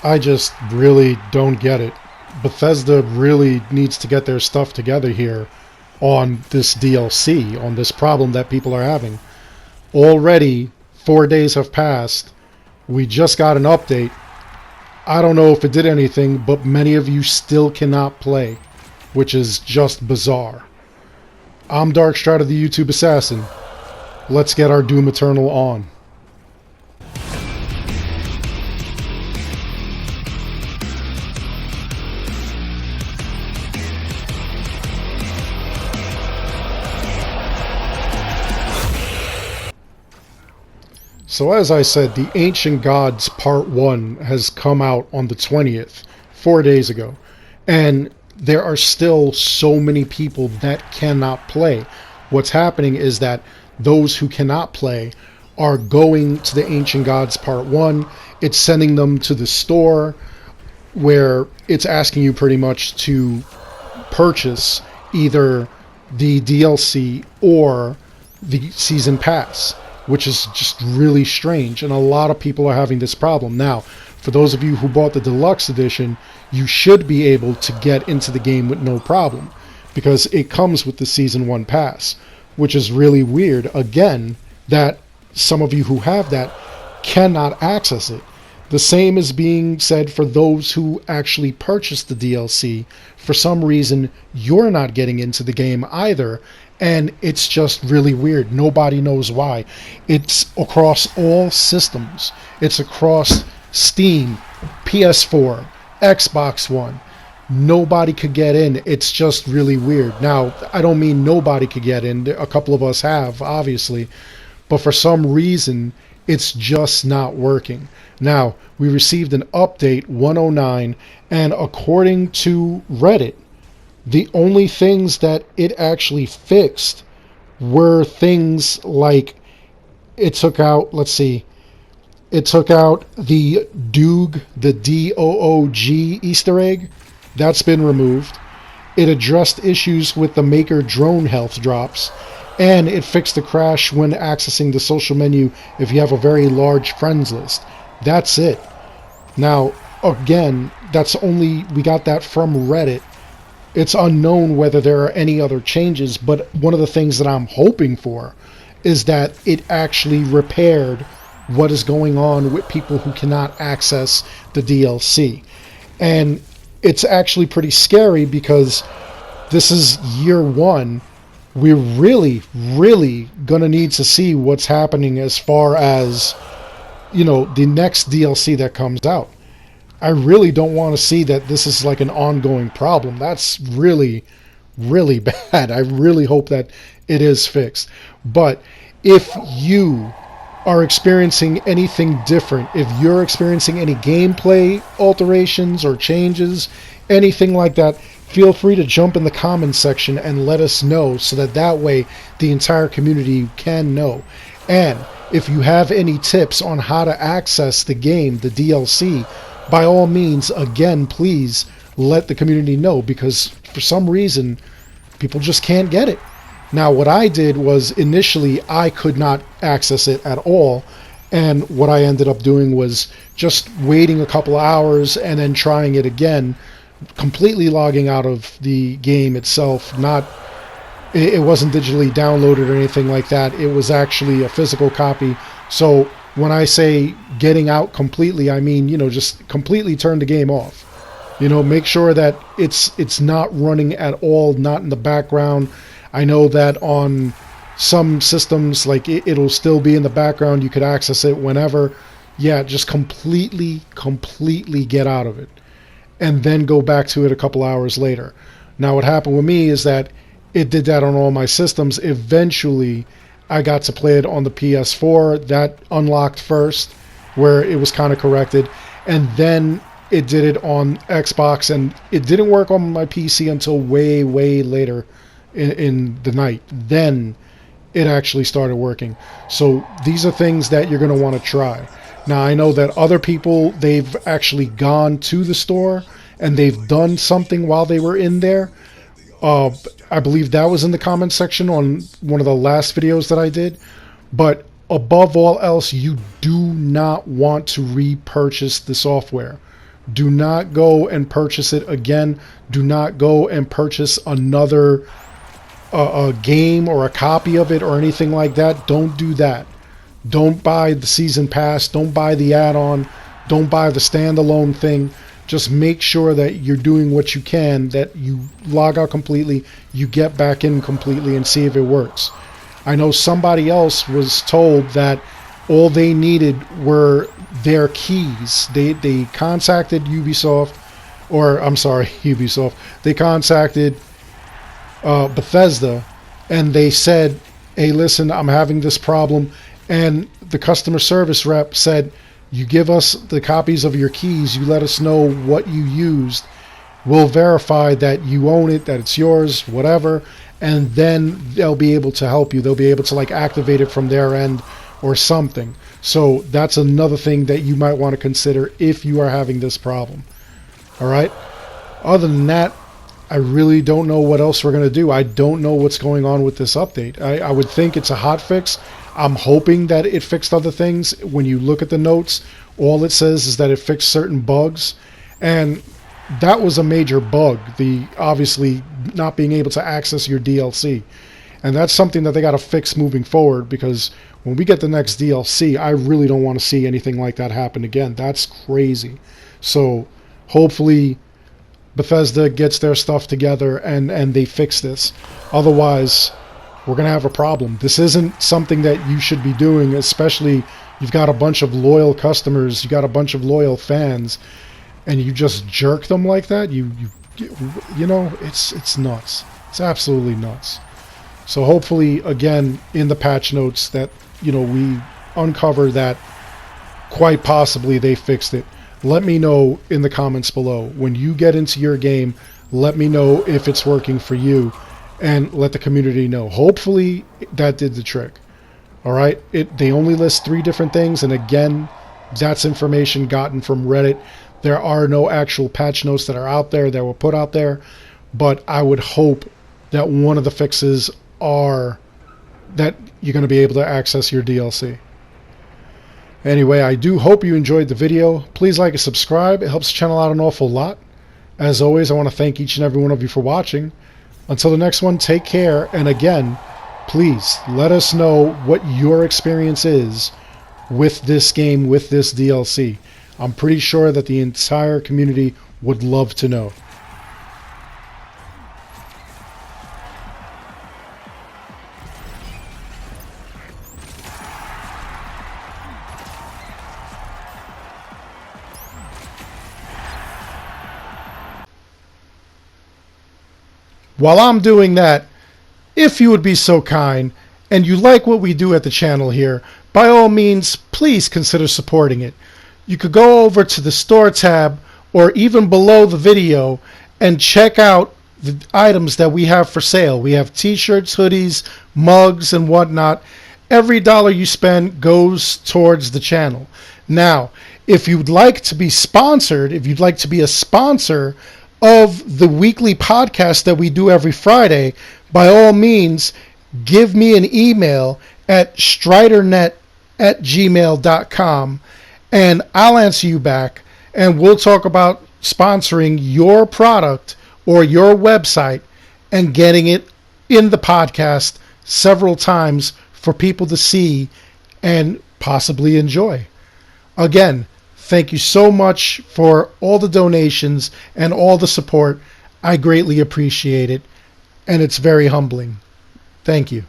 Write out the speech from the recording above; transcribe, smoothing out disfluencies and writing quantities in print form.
I just really don't get it. Bethesda really needs to get their stuff together here on this DLC, on this problem that people are having. Already, 4 days have passed. We just got an update. I don't know if it did anything, but many of you still cannot play, which is just bizarre. I'm Darkstrider, the YouTube Assassin. Let's get our Doom Eternal on. So as I said, the Ancient Gods Part 1 has come out on the 20th, 4 days ago. And there are still so many people that cannot play. What's happening is that those who cannot play are going to the Ancient Gods Part 1. It's sending them to the store where it's asking you pretty much to purchase either the DLC or the Season Pass, which is just really strange, and a lot of people are having this problem. Now, for those of you who bought the Deluxe Edition, you should be able to get into the game with no problem, because it comes with the Season 1 Pass, which is really weird, again, that some of you who have that cannot access it. The same is being said for those who actually purchased the DLC. For some reason, you're not getting into the game either, and it's just really weird. Nobody knows why. It's across all systems. It's across Steam, PS4, Xbox One. Nobody could get in. It's just really weird. Now, I don't mean nobody could get in. A couple of us have, obviously. But for some reason, it's just not working. Now, we received an update 109, and according to Reddit, the only things that it actually fixed were things like it took out, it took out the Doog, the D-O-O-G Easter egg. That's been removed. It addressed issues with the Maker drone health drops, and it fixed the crash when accessing the social menu if you have a very large friends list. That's it. Now, again, we got that from Reddit. It's unknown whether there are any other changes, but one of the things that I'm hoping for is that it actually repaired what is going on with people who cannot access the DLC. And it's actually pretty scary because this is year one. We're really, really going to need to see what's happening as far as, the next DLC that comes out. I really don't want to see that this is like an ongoing problem. That's really, really bad. I really hope that it is fixed. But if you are experiencing anything different, if you're experiencing any gameplay alterations or changes, anything like that, feel free to jump in the comments section and let us know so that way the entire community can know. And if you have any tips on how to access the game, the DLC, by all means, again, please let the community know, because for some reason, people just can't get it. Now, what I did was initially I could not access it at all, and what I ended up doing was just waiting a couple of hours and then trying it again, completely logging out of the game itself. It wasn't digitally downloaded or anything like that. It was actually a physical copy. So when I say getting out completely, I mean, just completely turn the game off. Make sure that it's not running at all, not in the background. I know that on some systems, like it'll still be in the background. You could access it whenever. Yeah, just completely get out of it. And then go back to it a couple hours later. Now, what happened with me is that it did that on all my systems. Eventually, I got to play it on the PS4. That unlocked first, where it was kind of corrected. And then it did it on Xbox, and it didn't work on my PC until way, way later in the night. Then it actually started working. So these are things that you're going to want to try. Now, I know that other people, they've actually gone to the store and they've done something while they were in there. I believe that was in the comments section on one of the last videos that I did. But above all else, you do not want to repurchase the software. Do not go and purchase it again. Do not go and purchase another a game or a copy of it or anything like that. Don't do that. Don't buy the season pass. Don't buy the add-on. Don't buy the standalone thing. Just make sure that you're doing what you can, that you log out completely, you get back in completely and see if it works. I know somebody else was told that all they needed were their keys. They contacted Ubisoft, or I'm sorry, Ubisoft. They contacted Bethesda, and they said, hey, listen, I'm having this problem. And the customer service rep said, you give us the copies of your keys, you let us know what you used, we'll verify that you own it, that it's yours, whatever, and then they'll be able to help you. They'll be able to like activate it from their end or something. So that's another thing that you might want to consider if you are having this problem. All right. Other than that, I really don't know what else we're going to do. I don't know what's going on with this update. I would think it's a hot fix. I'm hoping that it fixed other things. When you look at the notes, all it says is that it fixed certain bugs. And that was a major bug, the obviously not being able to access your DLC. And that's something that they got to fix moving forward, because when we get the next DLC, I really don't want to see anything like that happen again. That's crazy. So hopefully Bethesda gets their stuff together and they fix this. Otherwise, we're going to have a problem. This isn't something that you should be doing, especially you've got a bunch of loyal customers, you got a bunch of loyal fans, and you just jerk them like that. You know, it's nuts. It's absolutely nuts. So hopefully, again, in the patch notes that, you know, we uncover that quite possibly they fixed it. Let me know in the comments below. When you get into your game, let me know if it's working for you, and let the community know. Hopefully that did the trick. All right. They only list 3 different things, and again, that's information gotten from Reddit. There are no actual patch notes that are out there that were put out there, but I would hope that one of the fixes are that you're going to be able to access your DLC. Anyway, I do hope you enjoyed the video. Please like and subscribe. It helps the channel out an awful lot. As always, I want to thank each and every one of you for watching. Until the next one, take care. And again, please let us know what your experience is with this game, with this DLC. I'm pretty sure that the entire community would love to know. While I'm doing that, if you would be so kind and you like what we do at the channel here, by all means, please consider supporting it. You could go over to the store tab or even below the video and check out the items that we have for sale. We have t-shirts, hoodies, mugs, and whatnot. Every dollar you spend goes towards the channel. Now, if you'd like to be sponsored, if you'd like to be a sponsor of the weekly podcast that we do every Friday, by all means, give me an email at stridernet@gmail.com, and I'll answer you back, and we'll talk about sponsoring your product or your website and getting it in the podcast several times for people to see and possibly enjoy. Again, thank you so much for all the donations and all the support. I greatly appreciate it, and it's very humbling. Thank you.